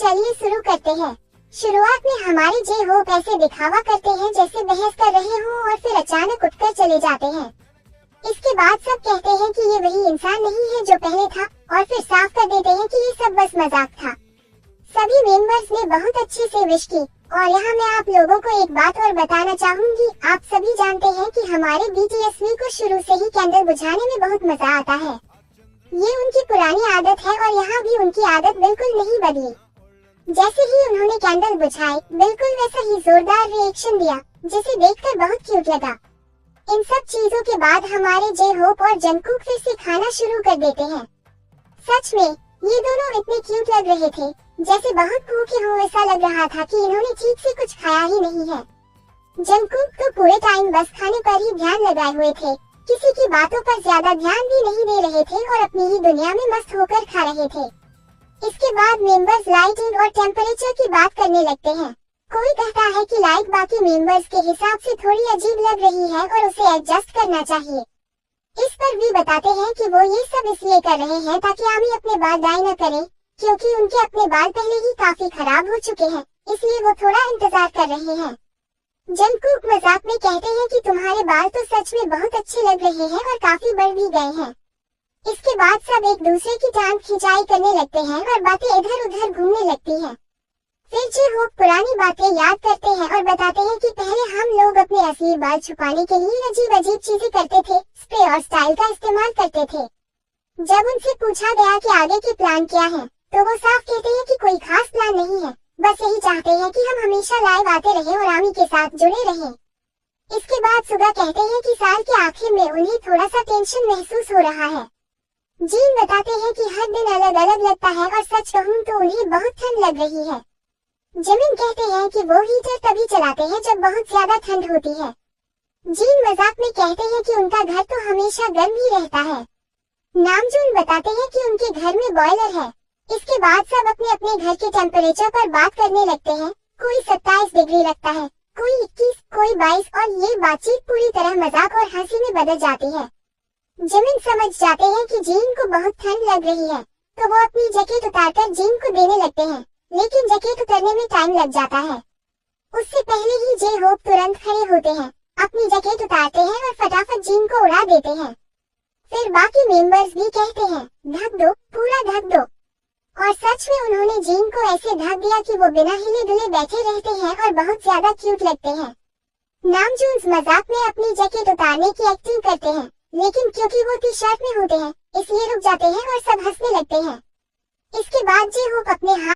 चलिए शुरू करते हैं। शुरुआत में हमारे जे होप ऐसे दिखावा करते हैं जैसे बहस कर रहे हों और फिर अचानक उठकर चले जाते हैं। इसके बाद सब कहते हैं कि ये वही इंसान नहीं है जो पहले था और फिर साफ कर देते हैं कि ये सब बस मजाक था। सभी मेंबर्स ने बहुत अच्छे से विश की और यहाँ मैं आप लोगों को एक बात और बताना चाहूंगी। आप सभी जानते हैं कि हमारे बीटीएसवी को शुरू से ही कैंडल बुझाने में बहुत मजा आता है। ये उनकी पुरानी आदत है और यहाँ भी उनकी आदत बिल्कुल नहीं बदली। जैसे ही उन्होंने कैंडल बुझाई बिल्कुल वैसा ही जोरदार रिएक्शन दिया जिसे देखकर बहुत क्यूट लगा। इन सब चीजों के बाद हमारे जे होप और जंगकुक फिर से खाना शुरू कर देते हैं। सच में ये दोनों इतने क्यूट लग रहे थे जैसे बहुत भूखे हो। ऐसा लग रहा था कि इन्होंने ठीक से कुछ खाया ही नहीं है। जंगकुक तो पूरे टाइम बस खाने पर ही ध्यान लगाए हुए थे, किसी की बातों पर ज्यादा ध्यान भी नहीं दे रहे थे और अपनी ही दुनिया में मस्त होकर खा रहे थे। इसके बाद मेंबर्स लाइटिंग और टेम्परेचर की बात करने लगते हैं। कोई कहता है कि लाइट बाकी मेंबर्स के हिसाब से थोड़ी अजीब लग रही है और उसे एडजस्ट करना चाहिए। इस पर भी बताते हैं कि वो ये सब इसलिए कर रहे हैं ताकि आमी अपने बाल डाई न करे, क्योंकि उनके अपने बाल पहले ही काफी खराब हो चुके हैं, इसलिए वो थोड़ा इंतजार कर रहे हैं। जंगकुक मजाक में कहते हैं कि तुम्हारे बाल तो सच में बहुत अच्छे लग रहे हैं और काफी बढ़ भी गए हैं। इसके बाद सब एक दूसरे की टांग खिंचाई करने लगते हैं और बातें इधर उधर घूमने लगती हैं। फिर जे होप पुरानी बातें याद करते हैं और बताते हैं कि पहले हम लोग अपने असली बाल छुपाने के लिए अजीब अजीब चीजें करते थे, स्प्रे और स्टाइल का इस्तेमाल करते थे। जब उनसे पूछा गया कि आगे के प्लान क्या है तो वो साफ कहते हैं कि कोई खास प्लान नहीं है, बस यही चाहते हैं कि हम हमेशा लाइव आते रहें और आमी के साथ जुड़े रहें। इसके बाद सुगा कहते हैं कि साल के आखिर में उन्हें थोड़ा सा टेंशन महसूस हो रहा है। जीन बताते हैं कि हर दिन अलग अलग लगता है और सच कहूँ तो उन्हें बहुत ठंड लग रही है। जिमिन कहते हैं कि वो हीटर तभी चलाते हैं जब बहुत ज्यादा ठंड होती है। जीन मजाक में कहते हैं कि उनका घर तो हमेशा गर्म ही रहता है। नामजून बताते हैं कि उनके घर में बॉयलर है। इसके बाद सब अपने अपने घर के टेम्परेचर पर बात करने लगते हैं। कोई 27 डिग्री रखता है, कोई 21, कोई 22 और ये बातचीत पूरी तरह मजाक और हंसी में बदल जाती है। जिमिन समझ जाते हैं कि जीन को बहुत ठंड लग रही है तो वो अपनी जैकेट उतारकर जीन को देने लगते हैं, लेकिन जैकेट उतरने में टाइम लग जाता है। उससे पहले ही जे होप तुरंत खड़े होते हैं, अपनी जैकेट उतारते हैं और फटाफट जीन को उड़ा देते हैं। फिर बाकी मेंबर्स भी कहते हैं ढक दो, पूरा ढक दो। और सच में उन्होंने जीन को ऐसे ढक दिया कि वो बिना हिले डुले बैठे रहते हैं और बहुत ज्यादा क्यूट लगते हैं। नामजून्स मजाक में अपनी जैकेट उतारने की एक्टिंग करते हैं, लेकिन क्योंकि वो टी शर्ट में होते हैं इसलिए रुक जाते हैं और सब हंसने लगते हैं। इसके बाद जे होप अपने हाथ